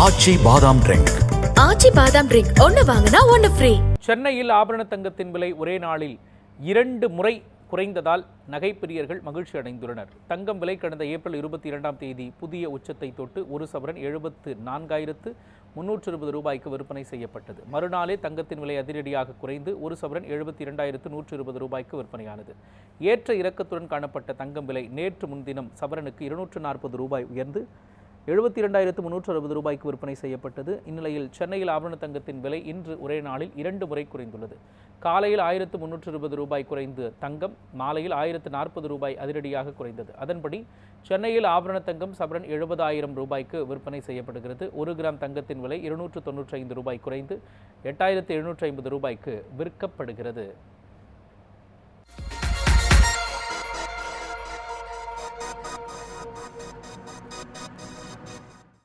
ஆச்சி பாதாம் ட்ரிங்க். ஆச்சி பாதாம் ட்ரிங்க் ஒன்னு வாங்கினா ஒன்னு ஃப்ரீ. சென்னையில் ஆபரண தங்கத்தின் விலை ஒரே நாளில் 2 முறை குறைந்ததால் நகைப்பிரியர்கள் மகிழ்ச்சி அடைந்துள்ளனர். தங்கம் விலை கடந்த ஏப்ரல் 22ஆம் தேதி புதிய உச்சத்தை தொட்டு ஒரு சவரன் 74,320 ரூபாய்க்கு விற்பனை செய்யப்பட்டது. மறுநாளே தங்கத்தின் விலை அதிரடியாக குறைந்து ஒரு சவரன் 72,120 ரூபாய்க்கு விற்பனையானது. ஏற்ற இறக்கத்துடன் காணப்பட்ட தங்கம் விலை நேற்று முன்தினம் சவரனுக்கு 240 ரூபாய் உயர்ந்து 72,360 ரூபாய்க்கு விற்பனை செய்யப்பட்டது. இந்நிலையில் சென்னையில் ஆபரண தங்கத்தின் விலை இன்று ஒரே நாளில் 2 முறை குறைந்துள்ளது. காலையில் 1,320 ரூபாய் குறைந்து தங்கம், மாலையில் 1,040 ரூபாய் அதிரடியாக குறைந்தது. அதன்படி சென்னையில் ஆபரண தங்கம் சவரன் 70,000 ரூபாய்க்கு விற்பனை செய்யப்படுகிறது. 1 கிராம் தங்கத்தின் விலை 295 ரூபாய் குறைந்து 8,750 ரூபாய்க்கு விற்கப்படுகிறது.